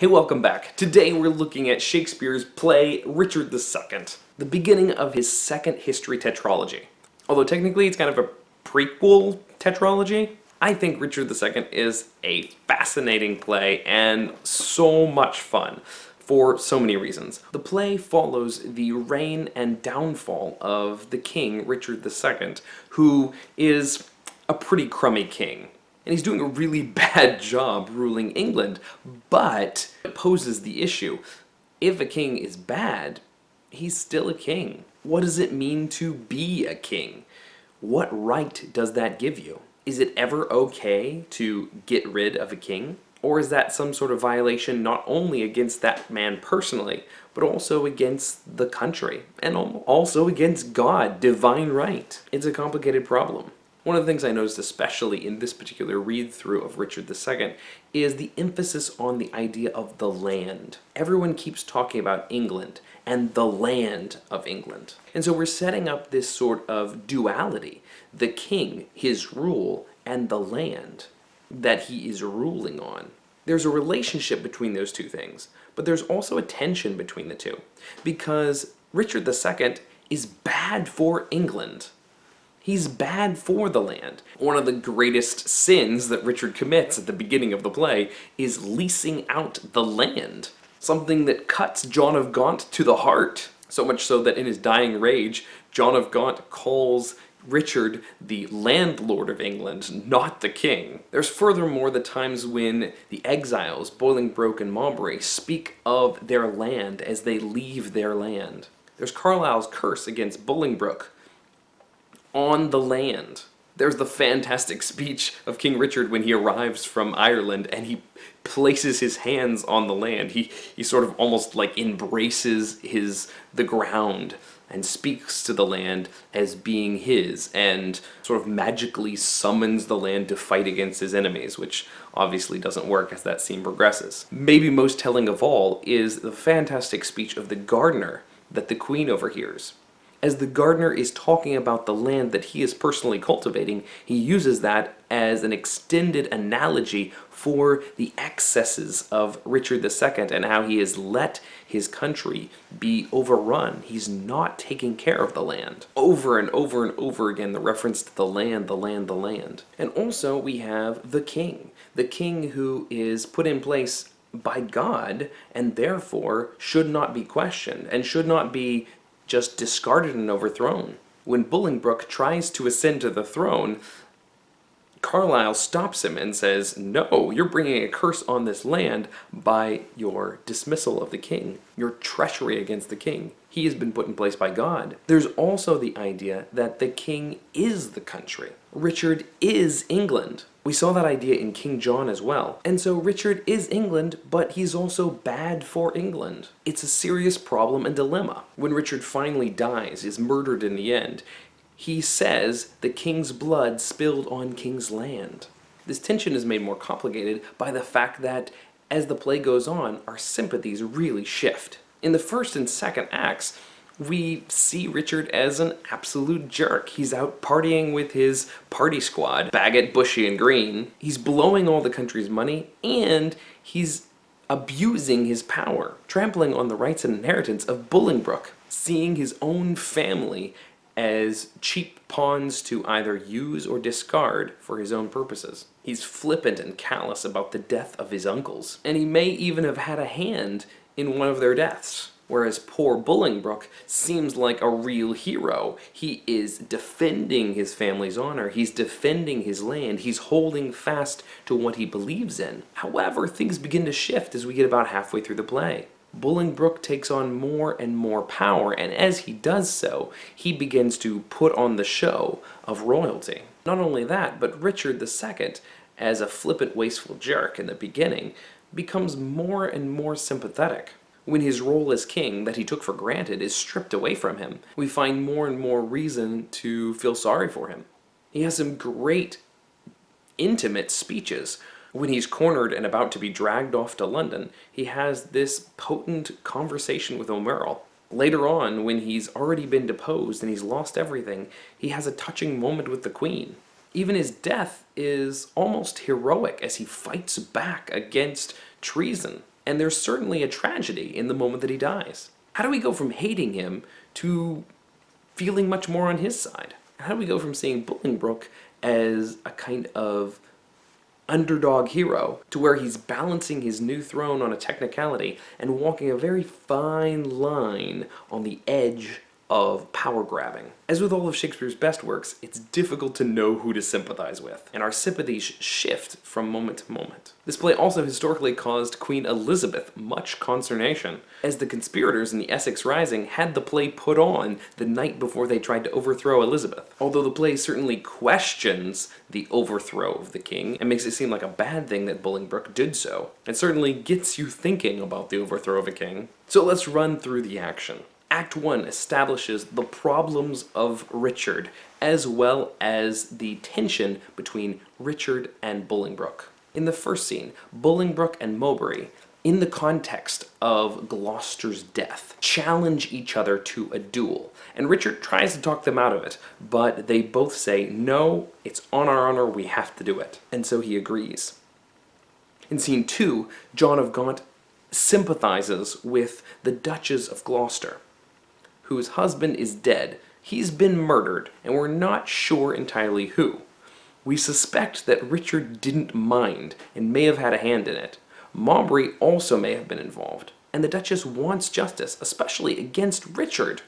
Hey, welcome back. Today we're looking at Shakespeare's play Richard II, the beginning of his second history tetralogy. Although technically it's kind of a prequel tetralogy, I think Richard II is a fascinating play and so much fun for so many reasons. The play follows the reign and downfall of the king, Richard II, who is a pretty crummy king. And he's doing a really bad job ruling England, but it poses the issue. If a king is bad, he's still a king. What does it mean to be a king? What right does that give you? Is it ever okay to get rid of a king? Or is that some sort of violation not only against that man personally, but also against the country, and also against God, divine right? It's a complicated problem. One of the things I noticed especially in this particular read-through of Richard II is the emphasis on the idea of the land. Everyone keeps talking about England and the land of England. And so we're setting up this sort of duality, the king, his rule, and the land that he is ruling on. There's a relationship between those two things, but there's also a tension between the two, because Richard II is bad for England. He's bad for the land. One of the greatest sins that Richard commits at the beginning of the play is leasing out the land. Something that cuts John of Gaunt to the heart. So much so that in his dying rage, John of Gaunt calls Richard the landlord of England, not the king. There's furthermore the times when the exiles, Bolingbroke and Mowbray, speak of their land as they leave their land. There's Carlyle's curse against Bolingbroke on the land. There's the fantastic speech of King Richard when he arrives from Ireland and he places his hands on the land. He sort of almost like embraces the ground and speaks to the land as being his, and sort of magically summons the land to fight against his enemies, which obviously doesn't work as that scene progresses. Maybe most telling of all is the fantastic speech of the gardener that the Queen overhears. As the gardener is talking about the land that he is personally cultivating, he uses that as an extended analogy for the excesses of Richard II and how he has let his country be overrun. He's not taking care of the land. Over and over and over again, the reference to the land, the land, the land. And also we have the king who is put in place by God and therefore should not be questioned and should not be just discarded and overthrown. When Bolingbroke tries to ascend to the throne, Carlyle stops him and says, "No, you're bringing a curse on this land by your dismissal of the king, your treachery against the king. He has been put in place by God." There's also the idea that the king is the country. Richard is England. We saw that idea in King John as well. And so Richard is England, but he's also bad for England. It's a serious problem and dilemma. When Richard finally dies, is murdered in the end, he says the king's blood spilled on king's land. This tension is made more complicated by the fact that as the play goes on, our sympathies really shift. In the first and second acts, we see Richard as an absolute jerk. He's out partying with his party squad, Bagot, Bushy, and Green. He's blowing all the country's money, and he's abusing his power, trampling on the rights and inheritance of Bolingbroke, seeing his own family as cheap pawns to either use or discard for his own purposes. He's flippant and callous about the death of his uncles, and he may even have had a hand in one of their deaths. Whereas poor Bolingbroke seems like a real hero. He is defending his family's honor, he's defending his land, he's holding fast to what he believes in. However, things begin to shift as we get about halfway through the play. Bolingbroke takes on more and more power, and as he does so, he begins to put on the show of royalty. Not only that, but Richard II, as a flippant, wasteful jerk in the beginning, becomes more and more sympathetic. When his role as king, that he took for granted, is stripped away from him, we find more and more reason to feel sorry for him. He has some great, intimate speeches. When he's cornered and about to be dragged off to London, he has this potent conversation with O'Merrill. Later on, when he's already been deposed and he's lost everything, he has a touching moment with the Queen. Even his death is almost heroic as he fights back against treason. And there's certainly a tragedy in the moment that he dies. How do we go from hating him to feeling much more on his side? How do we go from seeing Bolingbroke as a kind of underdog hero to where he's balancing his new throne on a technicality and walking a very fine line on the edge of power grabbing? As with all of Shakespeare's best works, it's difficult to know who to sympathize with, and our sympathies shift from moment to moment. This play also historically caused Queen Elizabeth much consternation, as the conspirators in the Essex Rising had the play put on the night before they tried to overthrow Elizabeth. Although the play certainly questions the overthrow of the king and makes it seem like a bad thing that Bolingbroke did so, it certainly gets you thinking about the overthrow of a king. So let's run through the action. Act 1 establishes the problems of Richard, as well as the tension between Richard and Bolingbroke. In the first scene, Bolingbroke and Mowbray, in the context of Gloucester's death, challenge each other to a duel. And Richard tries to talk them out of it, but they both say, no, it's on our honor, we have to do it. And so he agrees. In scene 2, John of Gaunt sympathizes with the Duchess of Gloucester, whose husband is dead. He's been murdered, and we're not sure entirely who. We suspect that Richard didn't mind and may have had a hand in it. Mowbray also may have been involved, and the Duchess wants justice, especially against Richard.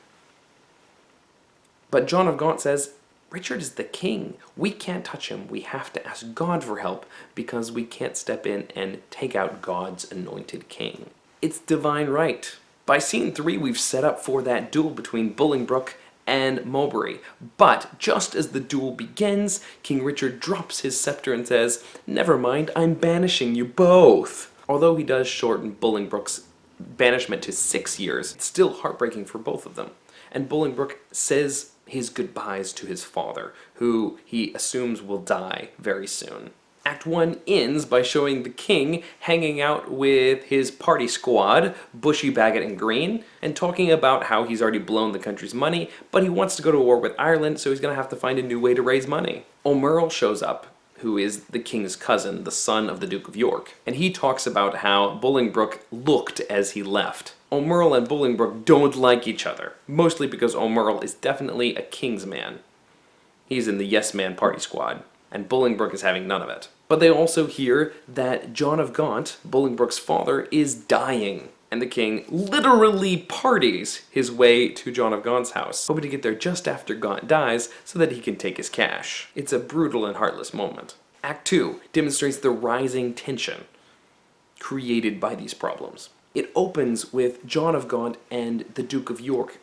But John of Gaunt says, Richard is the king. We can't touch him. We have to ask God for help because we can't step in and take out God's anointed king. It's divine right. By scene 3, we've set up for that duel between Bolingbroke and Mowbray. But just as the duel begins, King Richard drops his scepter and says, never mind, I'm banishing you both. Although he does shorten Bolingbroke's banishment to 6 years, it's still heartbreaking for both of them. And Bolingbroke says his goodbyes to his father, who he assumes will die very soon. Act 1 ends by showing the king hanging out with his party squad, Bushy, Bagot, and Green, and talking about how he's already blown the country's money, but he wants to go to war with Ireland, so he's going to have to find a new way to raise money. O'Merle shows up, who is the king's cousin, the son of the Duke of York, and he talks about how Bolingbroke looked as he left. O'Merle and Bolingbroke don't like each other, mostly because O'Merle is definitely a king's man. He's in the yes man party squad, and Bolingbroke is having none of it. But they also hear that John of Gaunt, Bolingbroke's father, is dying, and the king literally parties his way to John of Gaunt's house, hoping to get there just after Gaunt dies so that he can take his cash. It's a brutal and heartless moment. Act 2 demonstrates the rising tension created by these problems. It opens with John of Gaunt and the Duke of York,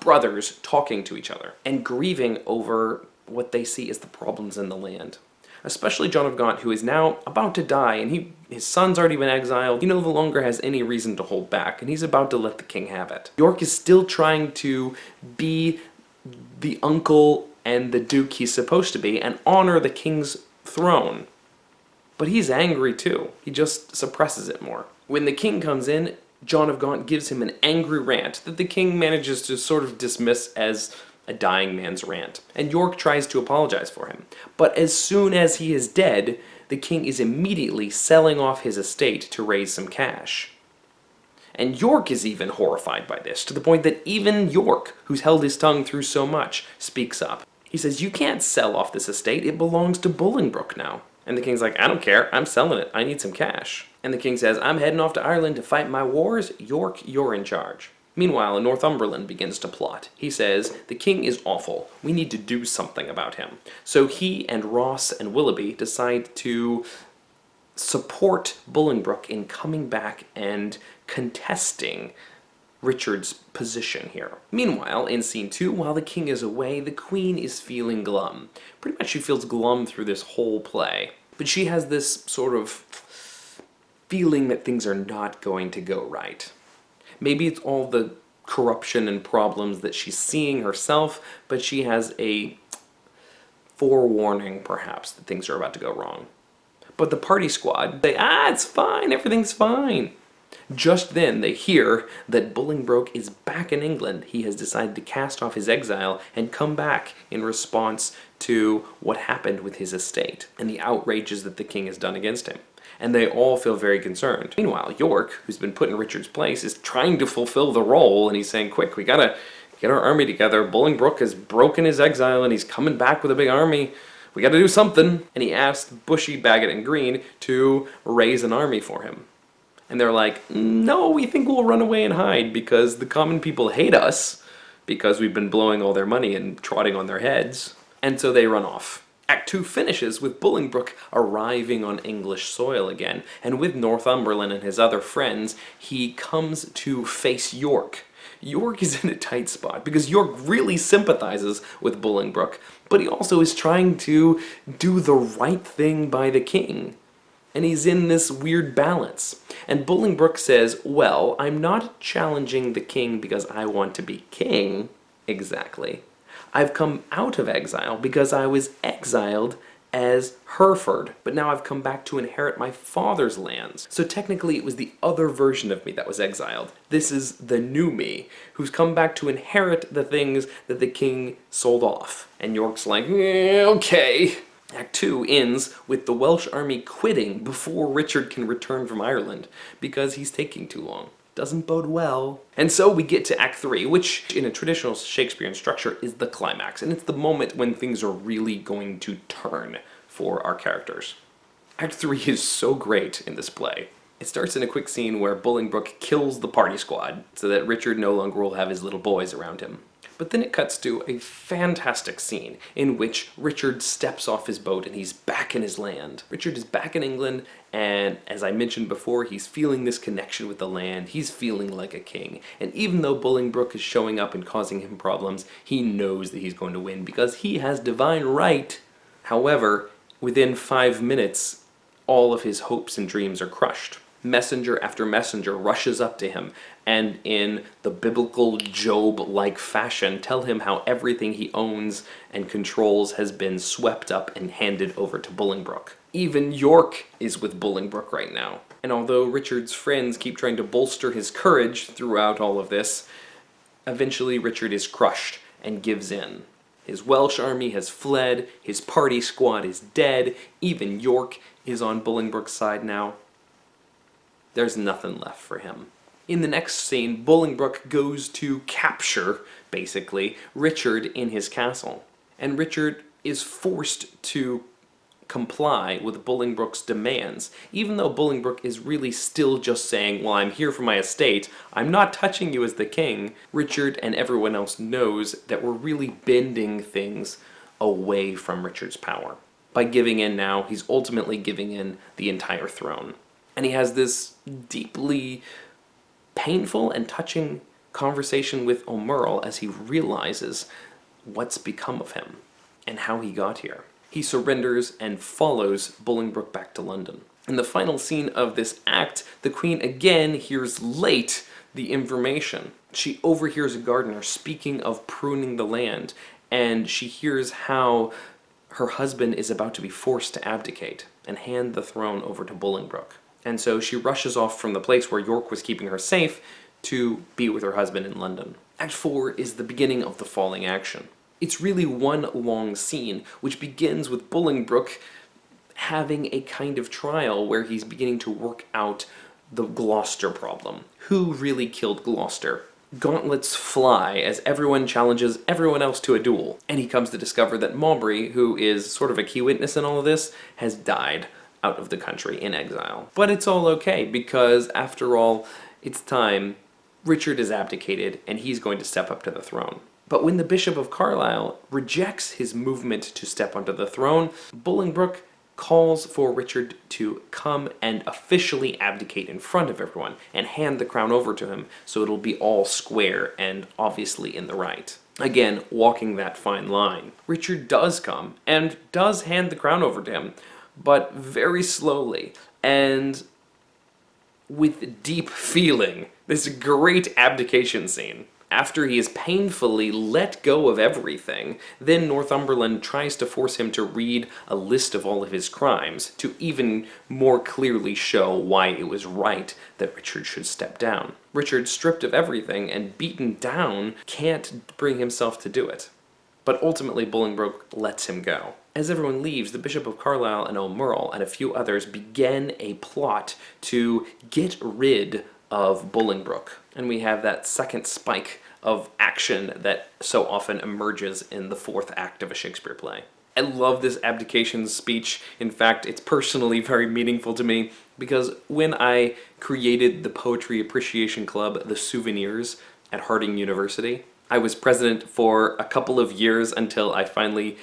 brothers, talking to each other and grieving over what they see as the problems in the land. Especially John of Gaunt, who is now about to die, and his son's already been exiled. He no longer has any reason to hold back, and he's about to let the king have it. York is still trying to be the uncle and the duke he's supposed to be, and honor the king's throne. But he's angry too. He just suppresses it more. When the king comes in, John of Gaunt gives him an angry rant that the king manages to sort of dismiss as a dying man's rant, and York tries to apologize for him. But as soon as he is dead, the king is immediately selling off his estate to raise some cash. And York is even horrified by this, to the point that even York, who's held his tongue through so much, speaks up. He says, you can't sell off this estate, it belongs to Bolingbroke now. And the king's like, I don't care, I'm selling it, I need some cash. And the king says, I'm heading off to Ireland to fight my wars, York, you're in charge. Meanwhile, Northumberland begins to plot. He says, the king is awful. We need to do something about him. So he and Ross and Willoughby decide to support Bolingbroke in coming back and contesting Richard's position here. Meanwhile, in scene 2, while the king is away, the queen is feeling glum. Pretty much she feels glum through this whole play. But she has this sort of feeling that things are not going to go right. Maybe it's all the corruption and problems that she's seeing herself, but she has a forewarning, perhaps, that things are about to go wrong. But the party squad say, it's fine, everything's fine. Just then, they hear that Bolingbroke is back in England. He has decided to cast off his exile and come back in response to what happened with his estate and the outrages that the king has done against him. and they all feel very concerned. Meanwhile, York, who's been put in Richard's place, is trying to fulfill the role, and he's saying, quick, we gotta get our army together. Bolingbroke has broken his exile, and he's coming back with a big army. We gotta do something. And he asked Bushy, Bagot, and Green to raise an army for him. And they're like, no, we think we'll run away and hide because the common people hate us because we've been blowing all their money and trotting on their heads. And so they run off. Act 2 finishes with Bolingbroke arriving on English soil again, and with Northumberland and his other friends, he comes to face York. York is in a tight spot because York really sympathizes with Bolingbroke, but he also is trying to do the right thing by the king. And he's in this weird balance. And Bolingbroke says, well, I'm not challenging the king because I want to be king, exactly. I've come out of exile because I was exiled as Hereford, but now I've come back to inherit my father's lands. So technically it was the other version of me that was exiled. This is the new me, who's come back to inherit the things that the king sold off. And York's like, okay. Act 2 ends with the Welsh army quitting before Richard can return from Ireland, because he's taking too long. Doesn't bode well. And so we get to Act 3, which in a traditional Shakespearean structure is the climax, and it's the moment when things are really going to turn for our characters. Act 3 is so great in this play. It starts in a quick scene where Bolingbroke kills the party squad so that Richard no longer will have his little boys around him. But then it cuts to a fantastic scene in which Richard steps off his boat and he's back in his land. Richard is back in England, and as I mentioned before, he's feeling this connection with the land. He's feeling like a king. And even though Bolingbroke is showing up and causing him problems, he knows that he's going to win because he has divine right. However, within 5 minutes, all of his hopes and dreams are crushed. Messenger after messenger rushes up to him and in the biblical Job-like fashion tell him how everything he owns and controls has been swept up and handed over to Bolingbroke. Even York is with Bolingbroke right now. And although Richard's friends keep trying to bolster his courage throughout all of this, eventually Richard is crushed and gives in. His Welsh army has fled, his party squad is dead, even York is on Bolingbroke's side now. There's nothing left for him. In the next scene, Bolingbroke goes to capture, basically, Richard in his castle. And Richard is forced to comply with Bolingbroke's demands, even though Bolingbroke is really still just saying, well, I'm here for my estate, I'm not touching you as the king. Richard and everyone else knows that we're really bending things away from Richard's power. By giving in now, he's ultimately giving in the entire throne. And he has this deeply painful and touching conversation with O'Merle as he realizes what's become of him and how he got here. He surrenders and follows Bolingbroke back to London. In the final scene of this act, the Queen again hears late the information. She overhears a gardener speaking of pruning the land, and she hears how her husband is about to be forced to abdicate and hand the throne over to Bolingbroke. And so she rushes off from the place where York was keeping her safe to be with her husband in London. Act 4 is the beginning of the falling action. It's really one long scene, which begins with Bolingbroke having a kind of trial where he's beginning to work out the Gloucester problem. Who really killed Gloucester? Gauntlets fly as everyone challenges everyone else to a duel. And he comes to discover that Maubrey, who is sort of a key witness in all of this, has died out of the country in exile. But it's all okay, because after all, it's time. Richard is abdicated, and he's going to step up to the throne. But when the Bishop of Carlisle rejects his movement to step onto the throne, Bolingbroke calls for Richard to come and officially abdicate in front of everyone and hand the crown over to him so it'll be all square and obviously in the right. Again, walking that fine line. Richard does come and does hand the crown over to him, but very slowly and with deep feeling. This great abdication scene. After he is painfully let go of everything, then Northumberland tries to force him to read a list of all of his crimes to even more clearly show why it was right that Richard should step down. Richard, stripped of everything and beaten down, can't bring himself to do it. But ultimately Bolingbroke lets him go. As everyone leaves, the Bishop of Carlisle and O'Merle and a few others begin a plot to get rid of Bolingbroke. And we have that second spike of action that so often emerges in the fourth act of a Shakespeare play. I love this abdication speech. In fact, it's personally very meaningful to me because when I created the Poetry Appreciation Club, the Souvenirs, at Harding University, I was president for a couple of years until I finally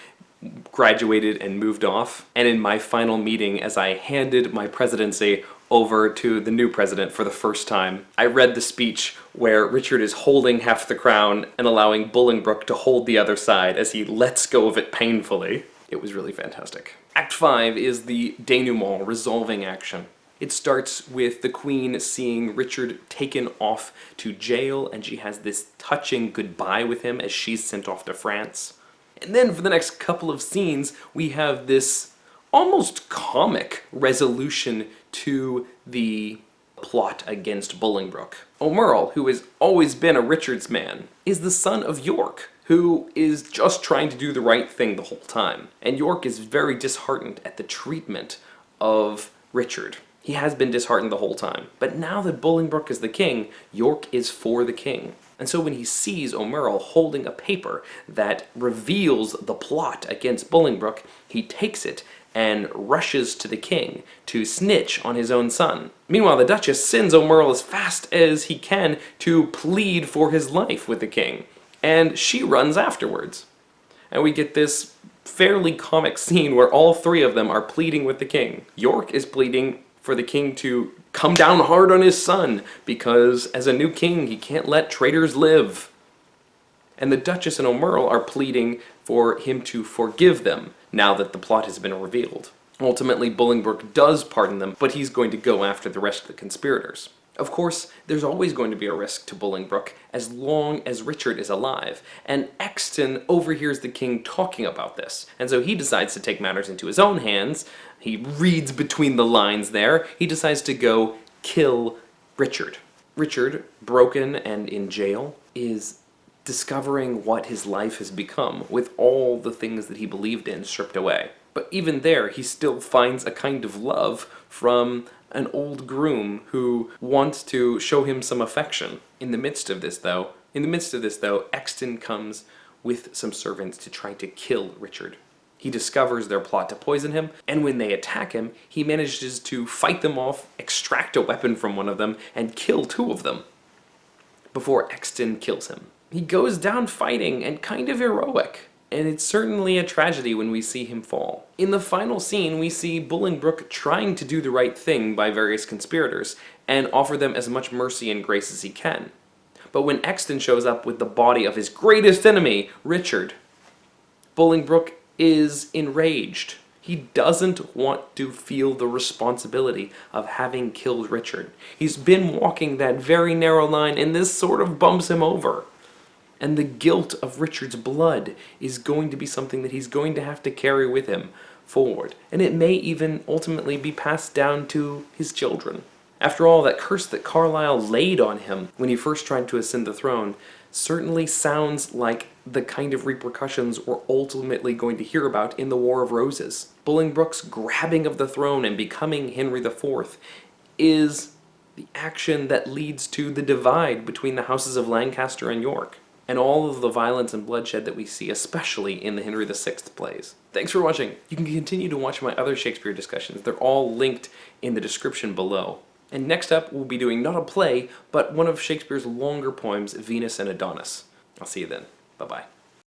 graduated and moved off. And in my final meeting, as I handed my presidency over to the new president for the first time, I read the speech where Richard is holding half the crown and allowing Bolingbroke to hold the other side as he lets go of it painfully. It was really fantastic. Act 5 is the denouement, resolving action. It starts with the Queen seeing Richard taken off to jail, and she has this touching goodbye with him as she's sent off to France. And then for the next couple of scenes, we have this almost comic resolution to the plot against Bolingbroke. O'Merle, who has always been a Richard's man, is the son of York, who is just trying to do the right thing the whole time. And York is very disheartened at the treatment of Richard. He has been disheartened the whole time. But now that Bolingbroke is the king, York is for the king. And so when he sees O'Merle holding a paper that reveals the plot against Bolingbroke, he takes it and rushes to the king to snitch on his own son. Meanwhile, the Duchess sends O'Merle as fast as he can to plead for his life with the king, and she runs afterwards. And we get this fairly comic scene where all three of them are pleading with the king. York is pleading for the king to come down hard on his son, because as a new king, he can't let traitors live. And the Duchess and O'Merle are pleading for him to forgive them, now that the plot has been revealed. Ultimately, Bolingbroke does pardon them, but he's going to go after the rest of the conspirators. Of course, there's always going to be a risk to Bolingbroke as long as Richard is alive, and Exton overhears the king talking about this, and so he decides to take matters into his own hands. He reads between the lines there. He decides to go kill Richard. Richard, broken and in jail, is discovering what his life has become, with all the things that he believed in stripped away. But even there, he still finds a kind of love from an old groom who wants to show him some affection. In the midst of this, though, Exton comes with some servants to try to kill Richard. He discovers their plot to poison him, and when they attack him, he manages to fight them off, extract a weapon from one of them, and kill two of them before Exton kills him. He goes down fighting and kind of heroic, and it's certainly a tragedy when we see him fall. In the final scene, we see Bolingbroke trying to do the right thing by various conspirators and offer them as much mercy and grace as he can. But when Exton shows up with the body of his greatest enemy, Richard, Bolingbroke is enraged. He doesn't want to feel the responsibility of having killed Richard. He's been walking that very narrow line, and this sort of bumps him over. And the guilt of Richard's blood is going to be something that he's going to have to carry with him forward. And it may even ultimately be passed down to his children. After all, that curse that Carlisle laid on him when he first tried to ascend the throne certainly sounds like the kind of repercussions we're ultimately going to hear about in the War of Roses. Bolingbroke's grabbing of the throne and becoming Henry IV is the action that leads to the divide between the houses of Lancaster and York, and all of the violence and bloodshed that we see, especially in the Henry VI plays. Thanks for watching. You can continue to watch my other Shakespeare discussions. They're all linked in the description below. And next up, we'll be doing not a play, but one of Shakespeare's longer poems, Venus and Adonis. I'll see you then. Bye-bye.